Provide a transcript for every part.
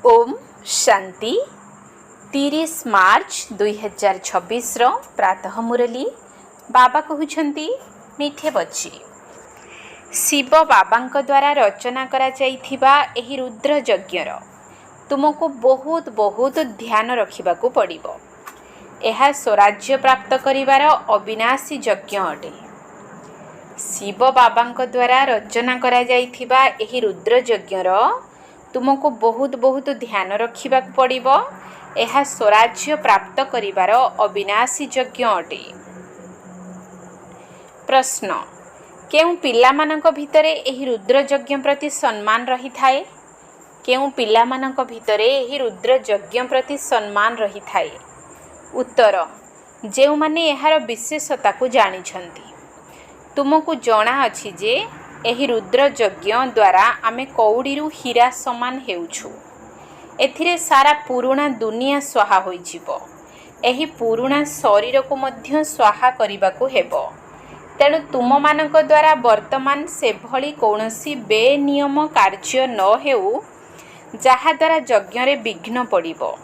ओम शांति 30 मार्च 2026 प्रातः मुरली बाबा कहउछंती मीठे बच्ची शिव बाबांक द्वारा रचना करा जाइथिबा एही रुद्र यज्ञर तुमको बहुत बहुत ध्यान रखिबाकू पड़िबो। एहा स्वराज्य प्राप्त करिवार अविनाशी यज्ञ अटे। शिव बाबांक द्वारा रचना करा जाइथिबा एही रुद्र यज्ञर तुमको बहुत बहुत ध्यान रखिबा पड़िबो। एहा स्वराज्य प्राप्त करिवार अविनाशी यज्ञ अटे। प्रश्न केउ पिलामानक भितरे एही रुद्र यज्ञ प्रति सम्मान रही थाए? केउ पिलामानक भितरे एही रुद्र यज्ञ प्रति सम्मान रही थाए? उत्तर जेउ माने एहार विशेषता को जानी छंती। तुमको जना अछि जे एही रुद्र यज्ञ द्वारा आमे कौड़ीरू हीरा समान हेउछु। एथिरे सारा पुराणा दुनिया स्वाहा होई जिवो। एही पुराणा शरीर को मध्य स्वाहा करिबाकू हेबो। तेणु तुम मानक द्वारा वर्तमान से भली कौनसी बेनियम कार्य न हेउ जहा द्वारा यज्ञ रे विघ्न पड़िबो।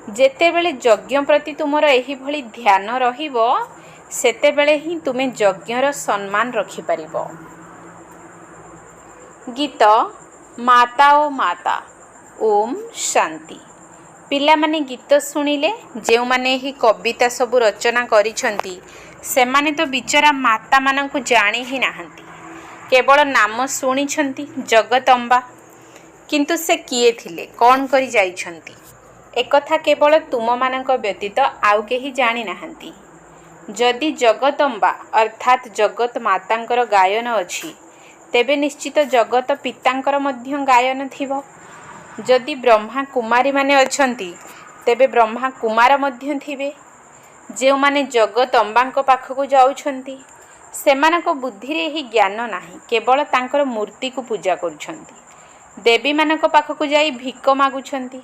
जेतेबेले यज्ञ प्रति तुमर एही भली ध्यान रहिबो सेतेबेले ही तुमे यज्ञर सम्मान रखि परिबो। गीत माता ओ माता ओम शांति। पिला माने गीत सुनिले जेउ माने ही कविता सब रचना करिछंती से माने तो बिचरा माता मानंकु जानी ही नाहंती। केवल नाम सुनिछंती जगदम्बा, किंतु से किए थिले कौन करी जाइछंती एकथा केवल तुम मानंक व्यतीत आउ केही जानी नाहंती। जदि जगदम्बा अर्थात जगत मातांकर गायन अछि तेबे निश्चित जगत पितांकर मध्य गायन थिबो। जदि ब्रह्मा कुमारी माने अछंती तेबे ब्रह्मा कुमार मध्य थिबे। जेउ माने जगत अम्बांक पाखकु जाउछंती सेमानक बुद्धि रे ही ज्ञान नाही, केवल तांकर मूर्ति को पूजा करूछंती। देवी मानक पाखकु जाई भिक मागुछंती।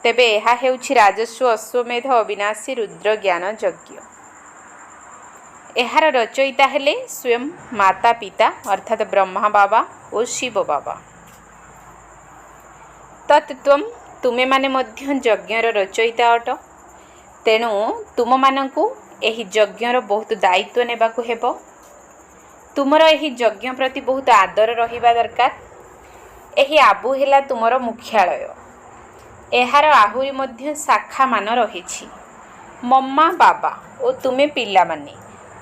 तेबे एहा हेउछि राजस्व अश्वमेध अविनाशी रुद्र ज्ञान यज्ञ। एहार रचयिता हेले स्वयं माता पिता अर्थात ब्रह्मा बाबा और शिव बाबा। तत्त्वम तुमे माने मध्य यज्ञर रचयिता अट। तेणु तुम मानंकु एही यज्ञर बहुत दायित्व नेबाकू हेबो। तुमर एही यज्ञ प्रति बहुत आदर रहिबा दरकार। एही आबु हेला तुमर मुख्यालय। एहार आहुरी मध्य शाखा मान रहिछि। मम्मा बाबा ओ तुमे पिला माने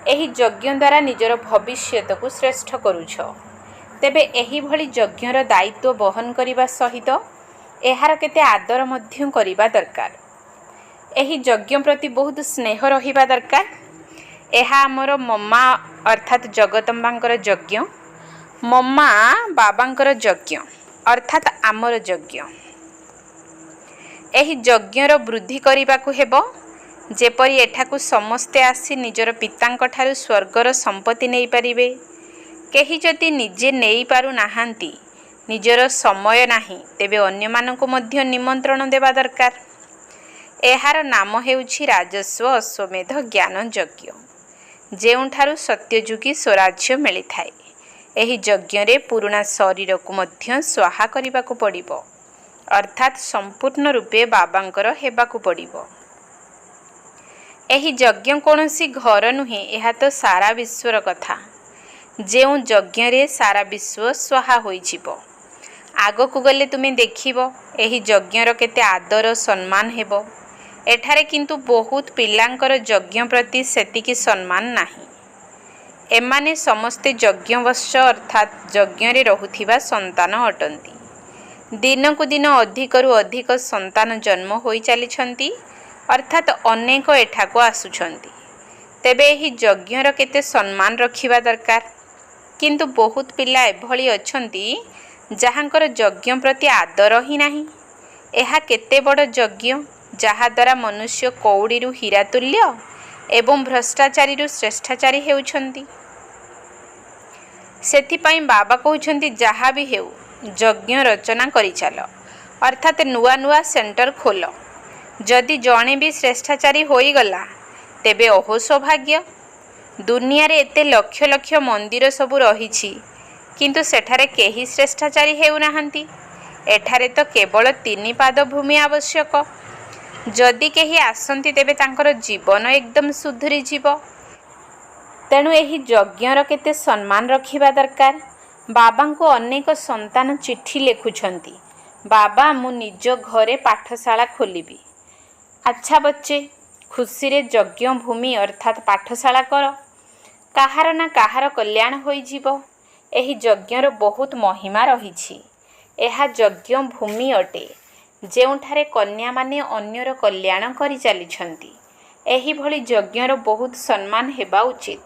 एही यज्ञ द्वारा निजर भविष्यत को श्रेष्ठ करूछ। तेबे एही भली यज्ञर दायित्व वहन करिबा सहित एहार केते आदर मध्य करिबा दरकार। एही यज्ञ प्रति बहुत स्नेह रहिबा दरकार। एहा हमर मम्मा अर्थात जगदम्बांकर यज्ञ, मम्मा बाबांकर यज्ञ अर्थात आमर यज्ञ। एही यज्ञर वृद्धि करिबाकू हेबो। जेपरि एठाकू समस्ते आसी निजर पितांक ठारू स्वर्गर संपत्ति नहीं पारिबे। केही जदि निजे नहीं पारु नाहांती, निजर समय नाही, तेबे अन्य मानकू मध्य निमंत्रण देबा दरकार। एहार नाम हेउछि राजस्व अश्वमेध ज्ञान यज्ञ, जेउठारु सत्यजुगी स्वराज्य मिली थाए। एही यज्ञ रे पुराणा शरीर को मध्य स्वाहा करिबाकू पड़िबो, अर्थात संपूर्ण रूपे बाबांकर हेबाकू पड़िबो। एही यज्ञ कोनोसी घर नुहे, एहा तो सारा विश्वर कथा। जेउ यज्ञ रे सारा विश्व स्वाहा होई जिवो। आगकू गले तुमे देखिबो एही यज्ञर केते आदर सम्मान हेबो। एठारे किंतु बहुत पिलांकर यज्ञ प्रति सेतिकी सम्मान नाही। एमाने समस्ते यज्ञवश्य अर्थात यज्ञ रे रहुथिबा संतान अटंती। दिन को दिन अधिकरु अधिक संतान जन्म होई चलीछंती, अर्थात अनेक एठाको आसुछंती। तेबे एही यज्ञर केते सम्मान रखिबा दरकार। किंतु बहुत पिला एभली अछंती जहांकर यज्ञ प्रति आदर ही नाही। एहा केते बड़ यज्ञ जहा द्वारा मनुष्य कौड़ीरू हीरा तुल्य एवं भ्रष्टाचारी श्रेष्ठाचारी हेउछंती। सेथिपाई बाबा कहउछंती जहा भी हेउ यज्ञ रचना करि चाल, अर्थात नुआ नुआ सेंटर खोल। जदि जणे भी श्रेष्ठाचारी होई गला तेबे ओहो सौभाग्य। दुनिया रे एते लक्ष लक्ष मंदिर सबु रहिछि, किंतु सेठारे केही श्रेष्ठाचारी हेउ नाहंती। ଏଠାରେ ତ କେବଳ 3 ପାଦ ଭୂମି ଆବଶ୍ୟକ। ଯଦି କେହି ଆସନ୍ତି ତେବେ ତାଙ୍କର ଜୀବନ ଏକଦମ ସୁଧୁରିଯିବ। ତେଣୁ ଏହି ଯଜ୍ଞର କେତେ ସମ୍ମାନ ରଖିବା ଦରକାର। ବାବାଙ୍କୁ ଅନେକ ସନ୍ତାନ ଚିଠି ଲେଖୁଛନ୍ତି, ବାବା ମୁଁ ନିଜ ଘରେ ପାଠଶାଳା ଖୋଲିବି। ଆଚ୍ଛା ବଚ୍ଚେ, ଖୁସିରେ ଯଜ୍ଞ ଭୂମି ଅର୍ଥାତ୍ ପାଠଶାଳା କର। କାହାର ନା କାହାର କଲ୍ୟାଣ ହୋଇଯିବ। ଏହି ଯଜ୍ଞର ବହୁତ ମହିମା ରହିଛି। ଏହା ଯଜ୍ଞ ଭୂମି ଅଟେ, ଯେଉଁଠାରେ କନ୍ୟାମାନେ ଅନ୍ୟର କଲ୍ୟାଣ କରିଚାଲିଛନ୍ତି। ଏହିଭଳି ଯଜ୍ଞର ବହୁତ ସମ୍ମାନ ହେବା ଉଚିତ।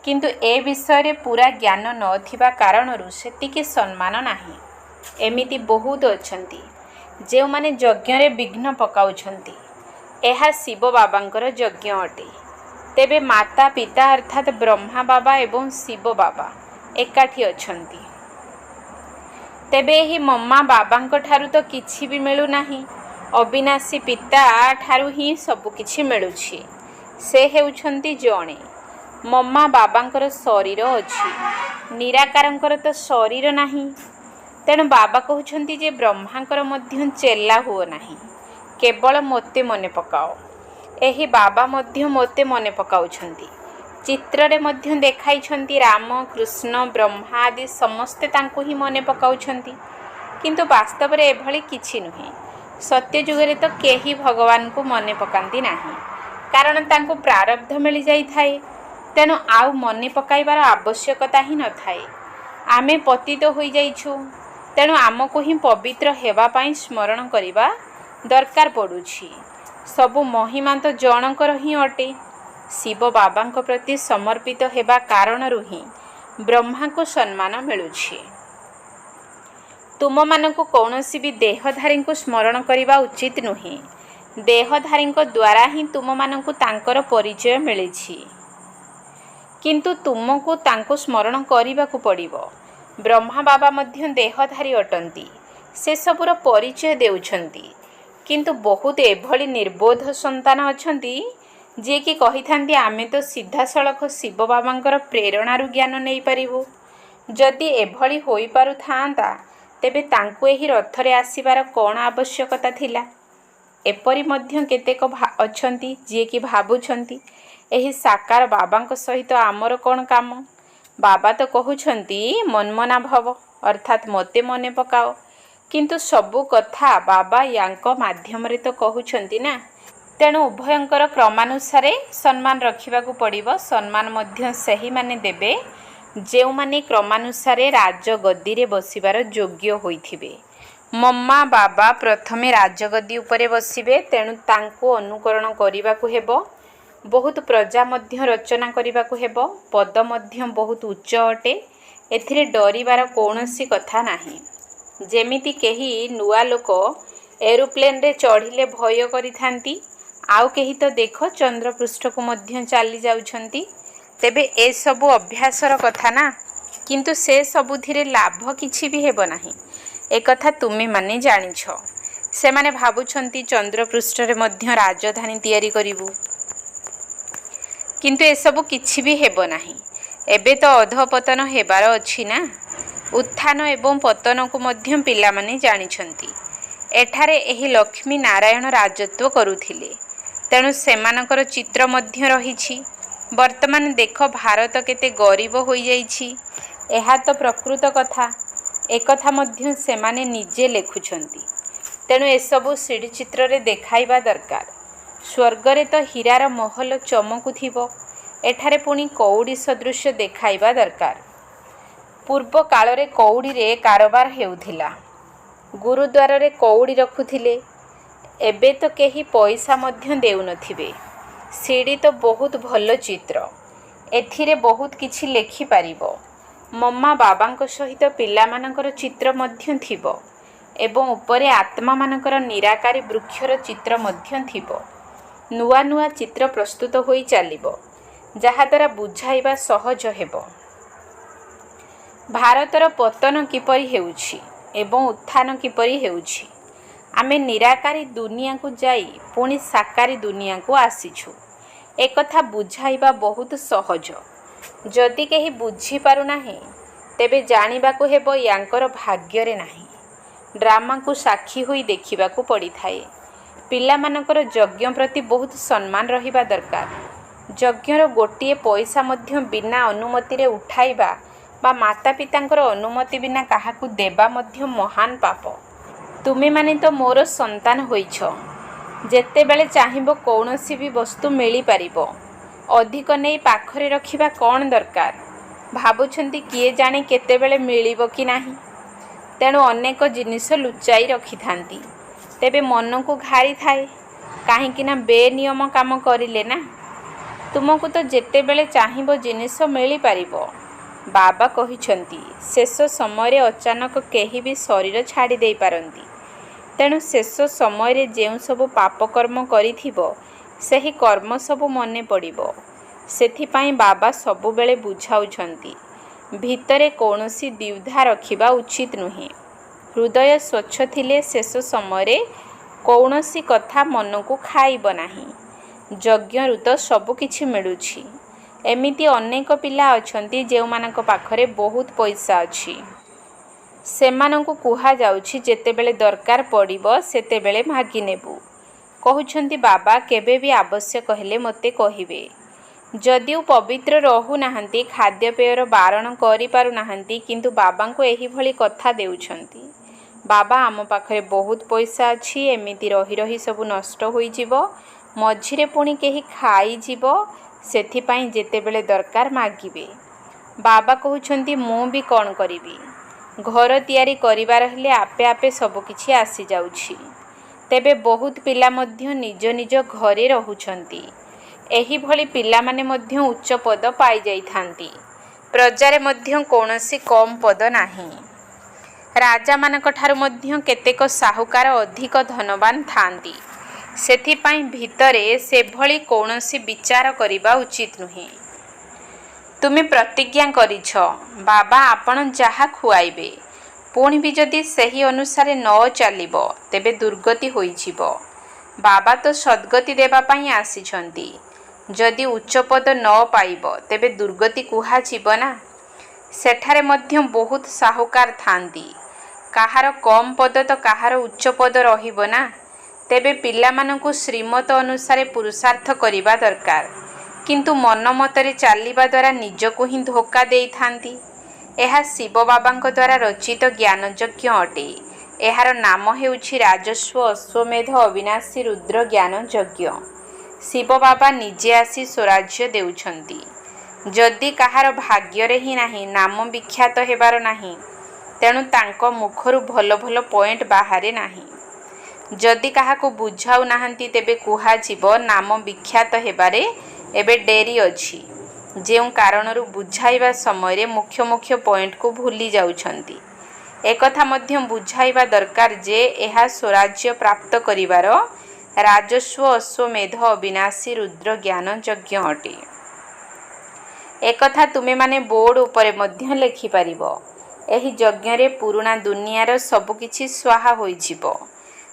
କିନ୍ତୁ ଏ ବିଷୟରେ ପୂରା ଜ୍ଞାନ ନଥିବା କାରଣରୁ ସେତିକି ସମ୍ମାନ ନାହିଁ। ଏମିତି ବହୁତ ଅଛନ୍ତି, ଯେଉଁମାନେ ଯଜ୍ଞରେ ବିଘ୍ନ ପକାଉଛନ୍ତି। ଏହା ଶିବ ବାବାଙ୍କର ଯଜ୍ଞ ଅଟେ। ତେବେ ମାତା ପିତା ଅର୍ଥାତ୍ ବ୍ରହ୍ମା ବାବା ଏବଂ ଶିବ ବାବା ଏକାଠି ଅଛନ୍ତି। ତେବେ ଏହି ମମ୍ମା ବାବାଙ୍କ ଠାରୁ ତ କିଛି ବି ମିଳୁନାହିଁ। ଅବିନାଶୀ ପିତା ଠାରୁ ହିଁ ସବୁ କିଛି ମିଳୁଛି। ସେ ହେଉଛନ୍ତି ଜଣେ। ମମ୍ମା ବାବାଙ୍କର ଶରୀର ଅଛି, ନିରାକାରଙ୍କର ତ ଶରୀର ନାହିଁ। ତେଣୁ ବାବା କହୁଛନ୍ତି ଯେ ବ୍ରହ୍ମାଙ୍କର ମଧ୍ୟ ଚେଲା ହୁଅ ନାହିଁ, କେବଳ ମୋତେ ମନେ ପକାଅ। ଏହି ବାବା ମଧ୍ୟ ମୋତେ ମନେ ପକାଉଛନ୍ତି। ଚିତ୍ରରେ ମଧ୍ୟ ଦେଖାଇଛନ୍ତି ରାମ, କୃଷ୍ଣ, ବ୍ରହ୍ମା ଆଦି ସମସ୍ତେ ତାଙ୍କୁ ହିଁ ମନେ ପକାଉଛନ୍ତି। କିନ୍ତୁ ବାସ୍ତବରେ ଏଭଳି କିଛି ନୁହେଁ। ସତ୍ୟଯୁଗରେ ତ କେହି ଭଗବାନଙ୍କୁ ମନେ ପକାନ୍ତି ନାହିଁ, କାରଣ ତାଙ୍କୁ ପ୍ରାରବ୍ଧ ମିଳିଯାଇଥାଏ। ତେଣୁ ଆଉ ମନେ ପକାଇବାର ଆବଶ୍ୟକତା ହିଁ ନଥାଏ। ଆମେ ପତିତ ହୋଇଯାଇଛୁ, ତେଣୁ ଆମକୁ ହିଁ ପବିତ୍ର ହେବା ପାଇଁ ସ୍ମରଣ କରିବା ଦରକାର ପଡ଼ୁଛି। ସବୁ ମହିମା ତ ଜଣଙ୍କର ହିଁ ଅଟେ। ଶିବ ବାବାଙ୍କ ପ୍ରତି ସମର୍ପିତ ହେବା କାରଣରୁ ହିଁ ବ୍ରହ୍ମାଙ୍କୁ ସମ୍ମାନ ମିଳୁଛି। ତୁମମାନଙ୍କୁ କୌଣସି ବି ଦେହଧାରୀଙ୍କୁ ସ୍ମରଣ କରିବା ଉଚିତ ନୁହେଁ। ଦେହଧାରୀଙ୍କ ଦ୍ୱାରା ହିଁ ତୁମମାନଙ୍କୁ ତାଙ୍କର ପରିଚୟ ମିଳିଛି। କିନ୍ତୁ ତୁମକୁ ତାଙ୍କୁ ସ୍ମରଣ କରିବାକୁ ପଡ଼ିବ। ବ୍ରହ୍ମା ବାବା ମଧ୍ୟ ଦେହଧାରୀ ଅଟନ୍ତି, ସେସବୁର ପରିଚୟ ଦେଉଛନ୍ତି। କିନ୍ତୁ ବହୁତ ଏଭଳି ନିର୍ବୋଧ ସନ୍ତାନ ଅଛନ୍ତି, ଯିଏକି କହିଥାନ୍ତି ଆମେ ତ ସିଧାସଳଖ ଶିବ ବାବାଙ୍କର ପ୍ରେରଣାରୁ ଜ୍ଞାନ ନେଇପାରିବୁ। ଯଦି ଏଭଳି ହୋଇପାରୁଥାନ୍ତା, ତେବେ ତାଙ୍କୁ ଏହି ରଥରେ ଆସିବାର କ'ଣ ଆବଶ୍ୟକତା ଥିଲା? ଏପରି ମଧ୍ୟ କେତେକ ଅଛନ୍ତି, ଯିଏକି ଭାବୁଛନ୍ତି ଏହି ସାକାର ବାବାଙ୍କ ସହିତ ଆମର କ'ଣ କାମ? ବାବା ତ କହୁଛନ୍ତି ମନ୍ମନା ଭବ, ଅର୍ଥାତ୍ ମୋତେ ମନେ ପକାଅ। କିନ୍ତୁ ସବୁ କଥା ବାବା ୟାଙ୍କ ମାଧ୍ୟମରେ ତ କହୁଛନ୍ତି ନା। ତେଣୁ ଉଭୟଙ୍କର କ୍ରମାନୁସାରେ ସମ୍ମାନ ରଖିବାକୁ ପଡ଼ିବ। ସମ୍ମାନ ମଧ୍ୟ ସେହିମାନେ ଦେବେ ଯେଉଁମାନେ କ୍ରମାନୁସାରେ ରାଜଗଦିରେ ବସିବାର ଯୋଗ୍ୟ ହୋଇଥିବେ। ମମ୍ମା ବାବା ପ୍ରଥମେ ରାଜଗଦି ଉପରେ ବସିବେ, ତେଣୁ ତାଙ୍କୁ ଅନୁକରଣ କରିବାକୁ ହେବ। ବହୁତ ପ୍ରଜା ମଧ୍ୟ ରଚନା କରିବାକୁ ହେବ। ପଦ ମଧ୍ୟ ବହୁତ ଉଚ୍ଚ ଅଟେ। ଏଥିରେ ଡରିବାର କୌଣସି କଥା ନାହିଁ। ଯେମିତି କେହି ନୂଆ ଲୋକ ଏରୋପ୍ଲେନ୍ରେ ଚଢ଼ିଲେ ଭୟ କରିଥାନ୍ତି, ଆଉ କେହି ତ ଦେଖ ଚନ୍ଦ୍ରପୃଷ୍ଠକୁ ମଧ୍ୟ ଚାଲି ଯାଉଛନ୍ତି। ତେବେ ଏସବୁ ଅଭ୍ୟାସର କଥା ନା, କିନ୍ତୁ ସେ ସବୁଥିରେ ଲାଭ କିଛି ବି ହେବ ନାହିଁ। ଏକଥା ତୁମେମାନେ ଜାଣିଛ। ସେମାନେ ଭାବୁଛନ୍ତି ଚନ୍ଦ୍ରପୃଷ୍ଠରେ ମଧ୍ୟ ରାଜଧାନୀ ତିଆରି କରିବୁ। କିନ୍ତୁ ଏସବୁ କିଛି ବି ହେବ ନାହିଁ। ଏବେ ତ ଅଧପତନ ହେବାର ଅଛି ନା। ଉତ୍ଥାନ ଏବଂ ପତନକୁ ମଧ୍ୟ ପିଲାମାନେ ଜାଣିଛନ୍ତି। ଏଠାରେ ଏହି ଲକ୍ଷ୍ମୀ ନାରାୟଣ ରାଜତ୍ୱ କରୁଥିଲେ, ତେଣୁ ସେମାନଙ୍କର ଚିତ୍ର ମଧ୍ୟ ରହିଛି। ବର୍ତ୍ତମାନ ଦେଖ ଭାରତ କେତେ ଗରିବ ହୋଇଯାଇଛି। ଏହା ତ ପ୍ରକୃତ କଥା। ଏକଥା ମଧ୍ୟ ସେମାନେ ନିଜେ ଲେଖୁଛନ୍ତି। ତେଣୁ ଏସବୁ ସିଡ଼ିଚିତ୍ରରେ ଦେଖାଇବା ଦରକାର। ସ୍ୱର୍ଗରେ ତ ହୀରାର ମହଲ ଚମକୁଥିବ, ଏଠାରେ ପୁଣି କଉଡ଼ି ସଦୃଶ ଦେଖାଇବା ଦରକାର। ପୂର୍ବ କାଳରେ କଉଡ଼ିରେ କାରବାର ହେଉଥିଲା। ଗୁରୁଦ୍ୱାରରେ କଉଡ଼ି ରଖୁଥିଲେ। ଏବେ ତ କେହି ପଇସା ମଧ୍ୟ ଦେଉନଥିବେ। ସିଡ଼ି ତ ବହୁତ ଭଲ ଚିତ୍ର। ଏଥିରେ ବହୁତ କିଛି ଲେଖିପାରିବ। ମମ୍ମା ବାବାଙ୍କ ସହିତ ପିଲାମାନଙ୍କର ଚିତ୍ର ମଧ୍ୟ ଥିବ ଏବଂ ଉପରେ ଆତ୍ମାମାନଙ୍କର ନିରାକାରୀ ବୃକ୍ଷର ଚିତ୍ର ମଧ୍ୟ ଥିବ। ନୂଆ ନୂଆ ଚିତ୍ର ପ୍ରସ୍ତୁତ ହୋଇ ଚାଲିବ, ଯାହାଦ୍ୱାରା ବୁଝାଇବା ସହଜ ହେବ। ଭାରତର ପତନ କିପରି ହେଉଛି ଏବଂ ଉତ୍ଥାନ କିପରି ହେଉଛି। ଆମେ ନିରାକାରୀ ଦୁନିଆକୁ ଯାଇ ପୁଣି ସାକାରୀ ଦୁନିଆକୁ ଆସିଛୁ। ଏକଥା ବୁଝାଇବା ବହୁତ ସହଜ। ଯଦି କେହି ବୁଝିପାରୁନାହିଁ, ତେବେ ଜାଣିବାକୁ ହେବ ୟାଙ୍କର ଭାଗ୍ୟରେ ନାହିଁ। ଡ୍ରାମାକୁ ସାକ୍ଷୀ ହୋଇ ଦେଖିବାକୁ ପଡ଼ିଥାଏ। ପିଲାମାନଙ୍କର ଯଜ୍ଞ ପ୍ରତି ବହୁତ ସମ୍ମାନ ରହିବା ଦରକାର। ଯଜ୍ଞର ଗୋଟିଏ ପଇସା ମଧ୍ୟ ବିନା ଅନୁମତିରେ ଉଠାଇବା ବା ମାତା ପିତାଙ୍କର ଅନୁମତି ବିନା କାହାକୁ ଦେବା ମଧ୍ୟ ମହାନ ପାପ। ତୁମେମାନେ ତ ମୋର ସନ୍ତାନ ହୋଇଛ। ଯେତେବେଳେ ଚାହିଁବ କୌଣସି ବି ବସ୍ତୁ ମିଳିପାରିବ। ଅଧିକ ନେଇ ପାଖରେ ରଖିବା କ'ଣ ଦରକାର? ଭାବୁଛନ୍ତି କିଏ ଜାଣେ କେତେବେଳେ ମିଳିବ କି ନାହିଁ। ତେଣୁ ଅନେକ ଜିନିଷ ଲୁଚାଇ ରଖିଥାନ୍ତି। ତେବେ ମନକୁ ଘାରିଥାଏ, କାହିଁକିନା ବେନିୟମ କାମ କରିଲେ ନା। ତୁମକୁ ତ ଯେତେବେଳେ ଚାହିଁବ ଜିନିଷ ମିଳିପାରିବ। ବାବା କହିଛନ୍ତି, ଶେଷ ସମୟରେ ଅଚାନକ କେହି ବି ଶରୀର ଛାଡ଼ି ଦେଇପାରନ୍ତି। ତେଣୁ ଶେଷ ସମୟରେ ଯେଉଁ ସବୁ ପାପକର୍ମ କରିଥିବ, ସେହି କର୍ମ ସବୁ ମନେ ପଡ଼ିବ। ସେଥିପାଇଁ ବାବା ସବୁବେଳେ ବୁଝାଉଛନ୍ତି, ଭିତରେ କୌଣସି ଦ୍ୱିଧା ରଖିବା ଉଚିତ ନୁହେଁ। ହୃଦୟ ସ୍ୱଚ୍ଛ ଥିଲେ ଶେଷ ସମୟରେ କୌଣସି କଥା ମନକୁ ଖାଇବ ନାହିଁ। ଯଜ୍ଞରୁ ତ ସବୁ କିଛି ମିଳୁଛି। ଏମିତି ଅନେକ ପିଲା ଅଛନ୍ତି ଯେଉଁମାନଙ୍କ ପାଖରେ ବହୁତ ପଇସା ଅଛି। ସେମାନଙ୍କୁ କୁହାଯାଉଛି ଯେତେବେଳେ ଦରକାର ପଡ଼ିବ ସେତେବେଳେ ମାଗିନେବୁ। କହୁଛନ୍ତି ବାବା କେବେ ବି ଆବଶ୍ୟକ ହେଲେ ମୋତେ କହିବେ। ଯଦିଓ ପବିତ୍ର ରହୁନାହାନ୍ତି, ଖାଦ୍ୟପେୟର ବାରଣ କରିପାରୁନାହାନ୍ତି, କିନ୍ତୁ ବାବାଙ୍କୁ ଏହିଭଳି କଥା ଦେଉଛନ୍ତି। ବାବା ଆମ ପାଖରେ ବହୁତ ପଇସା ଅଛି, ଏମିତି ରହି ରହି ସବୁ ନଷ୍ଟ ହୋଇଯିବ, ମଝିରେ ପୁଣି କେହି ଖାଇଯିବ, ସେଥିପାଇଁ ଯେତେବେଳେ ଦରକାର ମାଗିବେ। ବାବା କହୁଛନ୍ତି ମୁଁ ବି କ'ଣ କରିବି? ଘର ତିଆରି କରିବାର ହେଲେ ଆପେ ଆପେ ସବୁକିଛି ଆସିଯାଉଛି। ତେବେ ବହୁତ ପିଲା ମଧ୍ୟ ନିଜ ନିଜ ଘରେ ରହୁଛନ୍ତି। ଏହିଭଳି ପିଲାମାନେ ମଧ୍ୟ ଉଚ୍ଚ ପଦ ପାଇଯାଇଥାନ୍ତି। ପ୍ରଜାରେ ମଧ୍ୟ କୌଣସି କମ୍ ପଦ ନାହିଁ। ରାଜାମାନଙ୍କ ଠାରୁ ମଧ୍ୟ କେତେକ ସାହୁକାର ଅଧିକ ଧନବାନ ଥାନ୍ତି। ସେଥିପାଇଁ ଭିତରେ ସେଭଳି କୌଣସି ବିଚାର କରିବା ଉଚିତ ନୁହେଁ। ତୁମେ ପ୍ରତିଜ୍ଞା କରିଛ, ବାବା ଆପଣ ଯାହା ଖୁଆଇବେ, ପୁଣି ବି ଯଦି ସେହି ଅନୁସାରେ ନ ଚାଲିବ, ତେବେ ଦୁର୍ଗତି ହୋଇଯିବ। ବାବା ତ ସଦ୍ଗତି ଦେବା ପାଇଁ ଆସିଛନ୍ତି। ଯଦି ଉଚ୍ଚପଦ ନ ପାଇବ, ତେବେ ଦୁର୍ଗତି କୁହାଯିବ ନା। ସେଠାରେ ମଧ୍ୟ ବହୁତ ସାହୁକାର ଥାନ୍ତି। କାହାର କମ୍ ପଦ ତ କାହାର ଉଚ୍ଚ ପଦ ରହିବ ନା। ତେବେ ପିଲାମାନଙ୍କୁ ଶ୍ରୀମତ ଅନୁସାରେ ପୁରୁଷାର୍ଥ କରିବା ଦରକାର। କିନ୍ତୁ ମନ ମତରେ ଚାଲିବା ଦ୍ୱାରା ନିଜକୁ ହିଁ ଧୋକା ଦେଇଥାନ୍ତି। ଏହା ଶିବ ବାବାଙ୍କ ଦ୍ୱାରା ରଚିତ ଜ୍ଞାନଯଜ୍ଞ ଅଟେ। ଏହାର ନାମ ହେଉଛି ରାଜସ୍ୱ ଅଶ୍ୱମେଧ ଅବିନାଶୀ ରୁଦ୍ର ଜ୍ଞାନ ଯଜ୍ଞ। ଶିବ ବାବା ନିଜେ ଆସି ସ୍ୱରାଜ୍ୟ ଦେଉଛନ୍ତି। ଯଦି କାହାର ଭାଗ୍ୟରେ ହିଁ ନାହିଁ, ନାମ ବିଖ୍ୟାତ ହେବାର ନାହିଁ, ତେଣୁ ତାଙ୍କ ମୁଖରୁ ଭଲ ଭଲ ପଏଣ୍ଟ ବାହାରେ ନାହିଁ। ଯଦି କାହାକୁ ବୁଝାଉ ନାହାନ୍ତି, ତେବେ କୁହାଯିବ ନାମ ବିଖ୍ୟାତ ହେବାରେ ଏବେ ଡେରି ଅଛି। ଯେଉଁ କାରଣରୁ ବୁଝାଇବା ସମୟରେ ମୁଖ୍ୟ ମୁଖ୍ୟ ପଏଣ୍ଟକୁ ଭୁଲି ଯାଉଛନ୍ତି। ଏକଥା ମଧ୍ୟ ବୁଝାଇବା ଦରକାର ଯେ ଏହା ସ୍ୱରାଜ୍ୟ ପ୍ରାପ୍ତ କରିବାର ରାଜସ୍ୱ ଅଶ୍ୱମେଧ ଅବିନାଶୀ ରୁଦ୍ର ଜ୍ଞାନ ଯଜ୍ଞ ଅଟେ। ଏକଥା ତୁମେମାନେ ବୋର୍ଡ଼ ଉପରେ ମଧ୍ୟ ଲେଖିପାରିବ। ଏହି ଯଜ୍ଞରେ ପୁରୁଣା ଦୁନିଆର ସବୁକିଛି ସ୍ୱାହା ହୋଇଯିବ,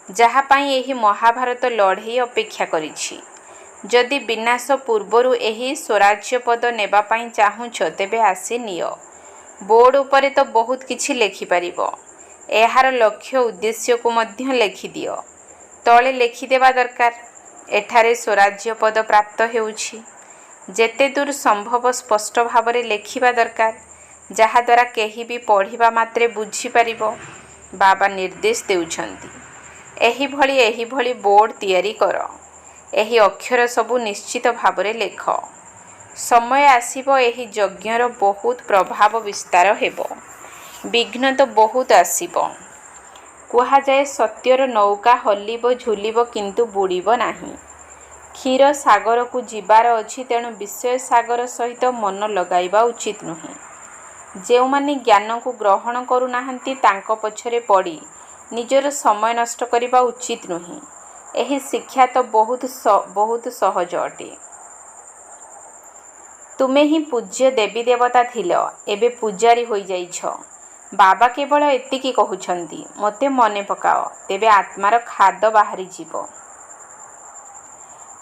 ଯାହା ପାଇଁ ଏହି ମହାଭାରତ ଲଢ଼େଇ ଅପେକ୍ଷା କରିଛି। ଯଦି ବିନାଶ ପୂର୍ବରୁ ଏହି ସ୍ୱରାଜ୍ୟ ପଦ ନେବା ପାଇଁ ଚାହୁଁଛ, ତେବେ ଆସି ନିଅ। ବୋର୍ଡ଼ ଉପରେ ତ ବହୁତ କିଛି ଲେଖିପାରିବ। ଏହାର ଲକ୍ଷ୍ୟ ଉଦ୍ଦେଶ୍ୟକୁ ମଧ୍ୟ ଲେଖିଦିଅ। ତଳେ ଲେଖିଦେବା ଦରକାର, ଏଠାରେ ସ୍ୱରାଜ୍ୟ ପଦ ପ୍ରାପ୍ତ ହେଉଛି। ଯେତେ ଦୂର ସମ୍ଭବ ସ୍ପଷ୍ଟ ଭାବରେ ଲେଖିବା ଦରକାର, ଯାହାଦ୍ୱାରା କେହି ବି ପଢ଼ିବା ମାତ୍ରେ ବୁଝିପାରିବ। ବାବା ନିର୍ଦ୍ଦେଶ ଦେଉଛନ୍ତି, ଏହିଭଳି ବୋର୍ଡ଼ ତିଆରି କର। ଏହି ଅକ୍ଷର ସବୁ ନିଶ୍ଚିତ ଭାବରେ ଲେଖ। ସମୟ ଆସିବ ଏହି ଯଜ୍ଞର ବହୁତ ପ୍ରଭାବ ବିସ୍ତାର ହେବ। ବିଘ୍ନ ତ ବହୁତ ଆସିବ। କୁହାଯାଏ ସତ୍ୟର ନୌକା ହଲିବ ଝୁଲିବ କିନ୍ତୁ ବୁଡ଼ିବ ନାହିଁ। କ୍ଷୀର ସାଗରକୁ ଯିବାର ଅଛି, ତେଣୁ ବିଷୟ ସାଗର ସହିତ ମନ ଲଗାଇବା ଉଚିତ ନୁହେଁ। ଯେଉଁମାନେ ଜ୍ଞାନକୁ ଗ୍ରହଣ କରୁନାହାନ୍ତି, ତାଙ୍କ ପଛରେ ପଡ଼ି ନିଜର ସମୟ ନଷ୍ଟ କରିବା ଉଚିତ ନୁହେଁ। ଏହି ଶିକ୍ଷା ତ ବହୁତ ସହଜ ଅଟେ। ତୁମେ ହିଁ ପୂଜ୍ୟ ଦେବୀ ଦେବତା ଥିଲ, ଏବେ ପୂଜାରୀ ହୋଇଯାଇଛ। ବାବା କେବଳ ଏତିକି କହୁଛନ୍ତି, ମୋତେ ମନେ ପକାଅ, ତେବେ ଆତ୍ମାର ଖାଦ ବାହାରିଯିବ।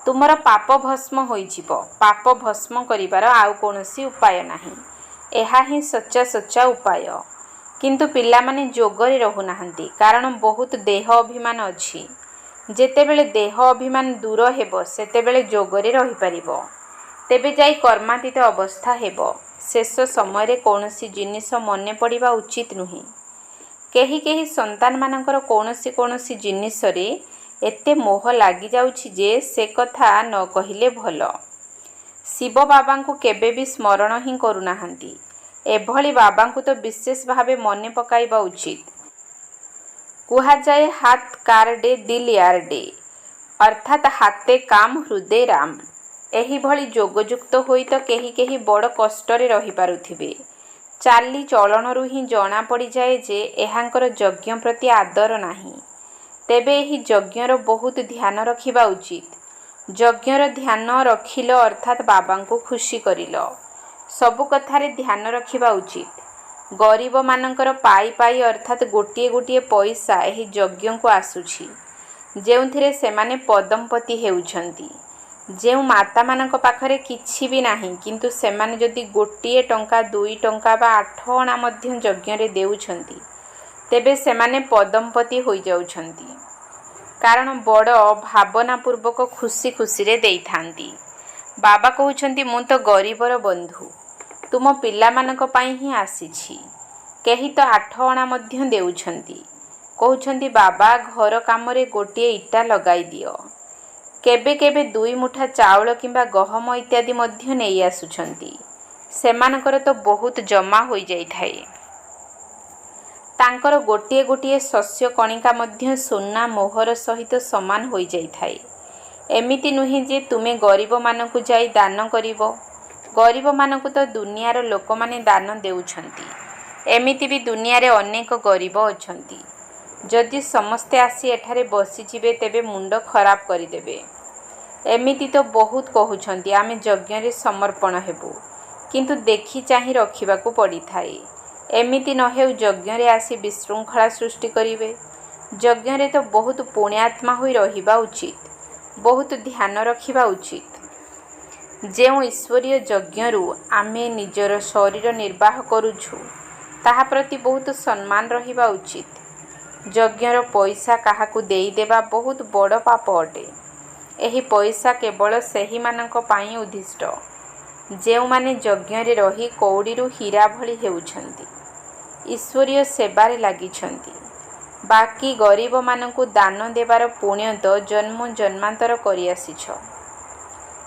ତୁମର ପାପ ଭସ୍ମ ହୋଇଯିବ। ପାପ ଭସ୍ମ କରିବାର ଆଉ କୌଣସି ଉପାୟ ନାହିଁ। ଏହା ହିଁ ସଚ୍ଚା ଉପାୟ। किंतु पिलामाने जोगरे रहुनाहांती कारण बहुत देह अभिमान अछि। जेतेबेले देह अभिमान दूर हेबो सेतेबेले जोगरे रहि परिबो। तेबे जाई कर्मातीत अवस्था हेबो। शेष समय रे कौनसी जिनिस मने पड़िबा उचित नुहे। केही केही संतान मानकर कौनसी जिनिस रे एते मोह लागी जाउछि जे से कथा न कहिले भल। शिव बाबा को केबे भी स्मरण ही करुनाहांती। एभली बाबा को तो विशेष भावे मने पकाइबा उचित। कुहा जाए हाथ कार डे दिल यार डे अर्थात हाते काम हृदय राम। एही भली जोगयुक्त होई तो केही केही बड़ कष्टरे रहि पारुथिबे। चाली चलणरू ही जणा पड़ी जाए जे एहांकर यज्ञ प्रति आदर नाही। तेबे एही यज्ञर बहुत ध्यान रखिबा उचित। यज्ञर ध्यान रखिल अर्थात बाबा को खुशी करिल। सबु कथारे ध्यान रखिबा उचित। गरीब मानकर पाई पाई अर्थात गोटिए गोटिए पैसा एही यज्ञ को आसुछि जेउथिरे सेमाने पदमपति हेउछंती। जेउ माता मानक पाखरे किछि भी नाही किंतु सेमाने जदि गोटिए टंका 2 टंका बा 8 अणा मध्य यज्ञ रे देउछंती तेबे सेमाने पदमपति होई जाउछंती। कारण बड़ भावना पूर्वक खुशी खुशी रे देइथांती। बाबा कहउछंती मु तो गरीबर बंधु तुम पिलामानक पाई ही आसीछि। केही तो 8 अणा मध्य देउछंती। कहउछंती बाबा घर कामरे गोटिए इटा लगाई दियो। केबे केबे 2 मुठा चाउल किंबा गहम इत्यादि मध्य नेई आसुछंती। सेमानकर तो बहुत जमा होई जाई थाए। तांकर गोटिए गोटिए शस्य कणिका मध्य सोना मोहर सहित समान होई जाई थाए। एमिति नुहे जे तुमे गरीब मानकु जाई दान करिवो। गरीब मानकु तो दुनियार लोक माने दान देउछंती। एमिति भी दुनियारे अनेक गरीब अछंती। जदि समस्ते आसी एठारे बसी जिबे तेबे मुंड खराब करिदेबे। एमिति तो बहुत कहउछंती आमे यज्ञ रे समर्पण हेबु किंतु देखि चाहि रखिबाकू पड़ी थाए। एमिति न हेउ यज्ञ रे आसी विशृंखला सृष्टि करिवे। यज्ञ रे तो बहुत पुण्यात्मा होई रहिबा उचित। बहुत ध्यान रखिबा उचित। जेउ ईश्वरीय यज्ञरू आमे निजर शरीर निर्वाह करूछु ताहा प्रति बहुत सम्मान रहिबा उचित। यज्ञर पैसा काहाकू देई देबा बहुत बड़ पाप अटे। एही पैसा केवल सेही मानक पाई उद्दिष्ट जेउ माने यज्ञ रे रही कौड़ीरू हीरा भली हेउछंती। ईश्वरीय सेबारे लागिछंती। बाकी गरीब मानकू दान देबार पुण्य तो जन्म जन्मांतर करि आसीछ।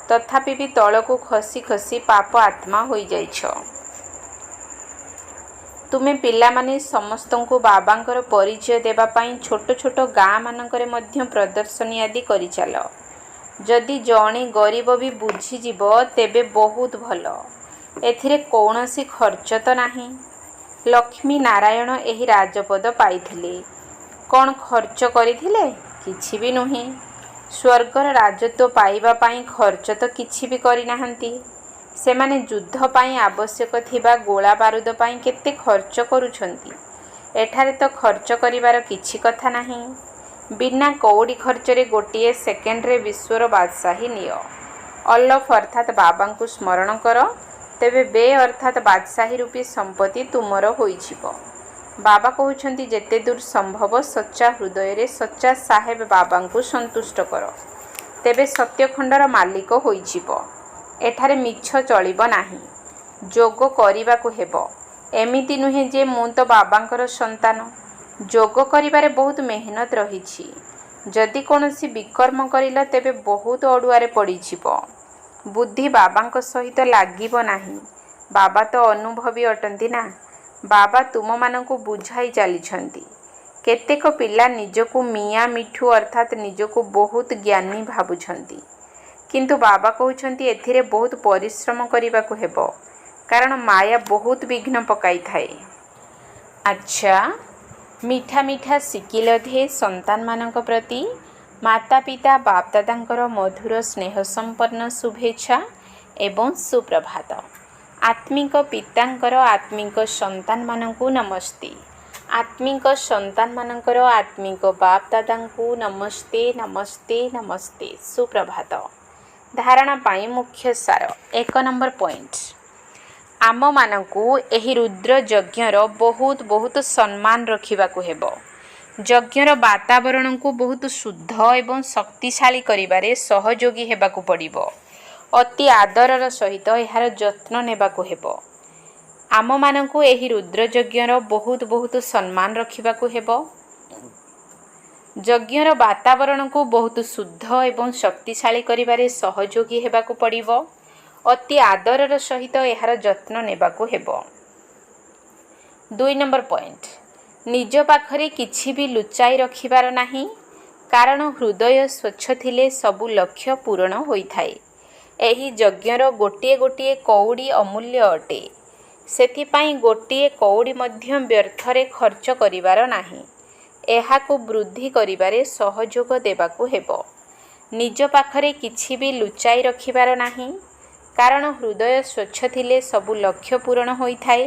तथापि भी तळकू खसी खसी पाप आत्मा होई जाइछ। तुमे पिला माने समस्तंकु बाबांकर परिचय देबा पाई छोट छोट गाँ मानकरे मध्य प्रदर्शनी आदि करि चाल। जदि जणे गरीब भी बुझी जीव तेबे बहुत भल। एथिरे कौनसी खर्च तो नाही। लक्ष्मी नारायण एही राजपद पाइथिले कौन खर्च करिथिले? किछि भी नुहे। स्वर्गर राजत्व पाइबा पाई खर्च तो किछि भी करि नाहंती। सेमाने युद्ध पाई आवश्यक थिबा गोला बारूद पाई केते खर्च करूछंती। एठारे तो खर्च करिवार किछि कथा नाही। बिना कौड़ी खर्चरे गोटिए सेकेंड रे विश्वर बादशाही नियो। अल्लफ अर्थात बाबा को स्मरण कर तेबे बे अर्थात बादशाही रूपी संपत्ति तुमर होइछिबो। बाबा कहउछंती जेते दूर संभव सच्चा हृदय रे सच्चा साहेब बाबा को संतुष्ट कर तेबे सत्यखंडर मालिक होइछिबो। एठारे मिछ चलिबो नाही। जोग करिबाकू हेबो। एमिति नुहे जे मु तो बाबांकर संतान। जोग करिबारे बहुत मेहनत रहिछि। जदि कोनोसी विकर्म करिल तेबे बहुत अडुआरे पड़िछिबो। बुद्धि बाबांक सहित लागिबो नाही। बाबा तो अनुभवी अटंती ना। बाबा तुम मानकू बुझाई चलीछंती। केतेक पिला निजको मिया मिठू अर्थात निजको बहुत ज्ञानी भाबुछंती किंतु बाबा कहउछंती एथिरे बहुत परिश्रम करिबाकू हेबो कारण माया बहुत विघ्न पकाई थाए। अच्छा मीठा मीठा सिकिल धे संतान मानक प्रति माता पिता बाप दादांकर मधुर स्नेह संपन्न शुभेच्छा एवं सुप्रभात। आत्मिक पितांकर आत्मिक संतान मानकू नमस्ते। आत्मिक संतान मानकर आत्मिक बाप दादांकू नमस्ते नमस्ते नमस्ते सुप्रभात। धारणा पाई मुख्य सार 1 नंबर पॉइंट। ଆମମାନଙ୍କୁ ଏହି ରୁଦ୍ର ଯଜ୍ଞର ବହୁତ ସମ୍ମାନ ରଖିବାକୁ ହେବ। ଯଜ୍ଞର ବାତାବରଣକୁ ବହୁତ ଶୁଦ୍ଧ ଏବଂ ଶକ୍ତିଶାଳୀ କରିବାରେ ସହଯୋଗୀ ହେବାକୁ ପଡ଼ିବ। ଅତି ଆଦରର ସହିତ ଏହାର ଯତ୍ନ ନେବାକୁ ହେବ। ଆମମାନଙ୍କୁ ଏହି ରୁଦ୍ର ଯଜ୍ଞର ବହୁତ ସମ୍ମାନ ରଖିବାକୁ ହେବ। ଯଜ୍ଞର ବାତାବରଣକୁ ବହୁତ ଶୁଦ୍ଧ ଏବଂ ଶକ୍ତିଶାଳୀ କରିବାରେ ସହଯୋଗୀ ହେବାକୁ ପଡ଼ିବ। ଅତି ଆଦରର ସହିତ ଏହାର ଯତ୍ନ ନେବାକୁ ହେବ। 2 ନମ୍ବର ପଏଣ୍ଟ, ନିଜ ପାଖରେ କିଛି ବି ଲୁଚାଇ ରଖିବାର ନାହିଁ, କାରଣ ହୃଦୟ ସ୍ୱଚ୍ଛ ଥିଲେ ସବୁ ଲକ୍ଷ୍ୟ ପୂରଣ ହୋଇଥାଏ। ଏହି ଯଜ୍ଞର ଗୋଟିଏ କଉଡ଼ି ଅମୂଲ୍ୟ ଅଟେ। ସେଥିପାଇଁ ଗୋଟିଏ କଉଡ଼ି ମଧ୍ୟ ବ୍ୟର୍ଥରେ ଖର୍ଚ୍ଚ କରିବାର ନାହିଁ। ଏହାକୁ ବୃଦ୍ଧି କରିବାରେ ସହଯୋଗ ଦେବାକୁ ହେବ। ନିଜ ପାଖରେ କିଛି ବି ଲୁଚାଇ ରଖିବାର ନାହିଁ, କାରଣ ହୃଦୟ ସ୍ୱଚ୍ଛ ଥିଲେ ସବୁ ଲକ୍ଷ୍ୟ ପୂରଣ ହୋଇଥାଏ।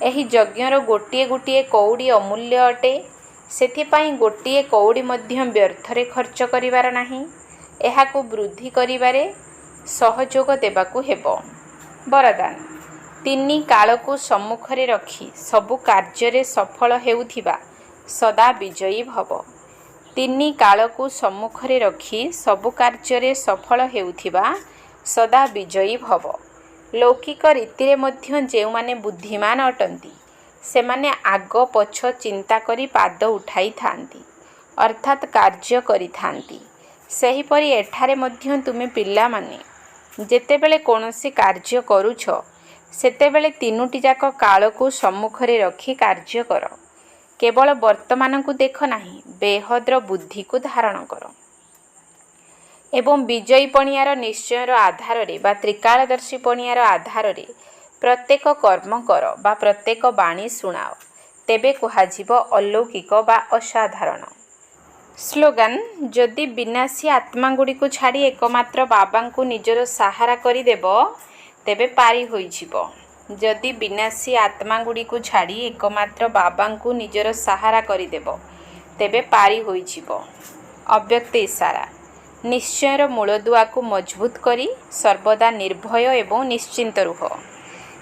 ଏହି ଯଜ୍ଞର ଗୋଟିଏ କଉଡ଼ି ଅମୂଲ୍ୟ ଅଟେ। ସେଥିପାଇଁ ଗୋଟିଏ କଉଡ଼ି ମଧ୍ୟ ବ୍ୟର୍ଥରେ ଖର୍ଚ୍ଚ କରିବାର ନାହିଁ। ଏହାକୁ ବୃଦ୍ଧି କରିବାରେ ସହଯୋଗ ଦେବାକୁ ହେବ। ବରଦାନ, 3 କାଳକୁ ସମ୍ମୁଖରେ ରଖି ସବୁ କାର୍ଯ୍ୟରେ ସଫଳ ହେଉଥିବା ସଦା ବିଜୟୀ ଭବ। 3 କାଳକୁ ସମ୍ମୁଖରେ ରଖି ସବୁ କାର୍ଯ୍ୟରେ ସଫଳ ହେଉଥିବା ସଦା ବିଜୟୀ ଭବ। ଲୌକିକ ରୀତିରେ ମଧ୍ୟ ଯେଉଁମାନେ ବୁଦ୍ଧିମାନ ଅଟନ୍ତି, ସେମାନେ ଆଗ ପଛ ଚିନ୍ତା କରି ପାଦ ଉଠାଇଥାନ୍ତି, ଅର୍ଥାତ୍ କାର୍ଯ୍ୟ କରିଥାନ୍ତି। ସେହିପରି ଏଠାରେ ମଧ୍ୟ ତୁମେ ପିଲାମାନେ ଯେତେବେଳେ କୌଣସି କାର୍ଯ୍ୟ କରୁଛ, ସେତେବେଳେ 3ଟି ଯାକ କାଳକୁ ସମ୍ମୁଖରେ ରଖି କାର୍ଯ୍ୟ କର। କେବଳ ବର୍ତ୍ତମାନକୁ ଦେଖ ନାହିଁ, ବେହଦ୍ର ବୁଦ୍ଧିକୁ ଧାରଣ କର ଏବଂ ବିଜୟୀ ପଣିଆର ନିଶ୍ଚୟର ଆଧାରରେ ବା ତ୍ରିକାଳଦର୍ଶୀ ପଣିଆର ଆଧାରରେ ପ୍ରତ୍ୟେକ କର୍ମ କର ବା ପ୍ରତ୍ୟେକ ବାଣୀ ଶୁଣାଅ। ତେବେ କୁହାଯିବ ଅଲୌକିକ ବା ଅସାଧାରଣ। ସ୍ଲୋଗାନ, ଯଦି ବିନାଶୀ ଆତ୍ମାଗୁଡ଼ିକୁ ଛାଡ଼ି ଏକମାତ୍ର ବାବାଙ୍କୁ ନିଜର ସାହାରା କରିଦେବ, ତେବେ ପାରି ହୋଇଯିବ। ଯଦି ବିନାଶୀ ଆତ୍ମାଗୁଡ଼ିକୁ ଛାଡ଼ି ଏକମାତ୍ର ବାବାଙ୍କୁ ନିଜର ସାହାରା କରିଦେବ, ତେବେ ପାରି ହୋଇଯିବ। ଅବ୍ୟକ୍ତ ଇସାରା, ନିଶ୍ଚୟର ମୂଳଦୁଆକୁ ମଜବୁତ କରି ସର୍ବଦା ନିର୍ଭୟ ଏବଂ ନିଶ୍ଚିନ୍ତ ରୁହ।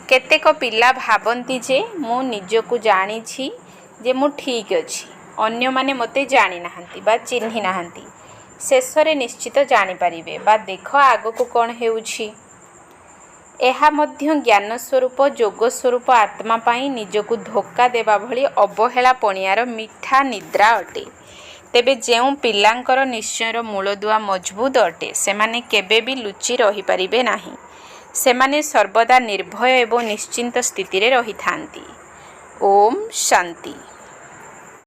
କେତେକ ପିଲା ଭାବନ୍ତି ଯେ ମୁଁ ନିଜକୁ ଜାଣିଛି ଯେ ମୁଁ ଠିକ୍ ଅଛି, ଅନ୍ୟମାନେ ମୋତେ ଜାଣିନାହାନ୍ତି ବା ଚିହ୍ନି ନାହାନ୍ତି। ଶେଷରେ ନିଶ୍ଚିତ ଜାଣିପାରିବେ ବା ଦେଖ ଆଗକୁ କ'ଣ ହେଉଛି। ଏହା ମଧ୍ୟ ଜ୍ଞାନ ସ୍ୱରୂପ ଯୋଗ ସ୍ୱରୂପ ଆତ୍ମା ପାଇଁ ନିଜକୁ ଧୋକା ଦେବା ଭଳି ଅବହେଳା ପଣିଆର ମିଠା ନିଦ୍ରା ଅଟେ। ତେବେ ଯେଉଁ ପିଲାଙ୍କର ନିଶ୍ଚୟର ମୂଳଦୁଆ ମଜବୁତ ଅଟେ, ସେମାନେ କେବେ ବି ଲୁଚି ରହିପାରିବେ ନାହିଁ। ସେମାନେ ସର୍ବଦା ନିର୍ଭୟ ଏବଂ ନିଶ୍ଚିନ୍ତ ସ୍ଥିତିରେ ରହିଥାନ୍ତି। ଓମ୍ ଶାନ୍ତି।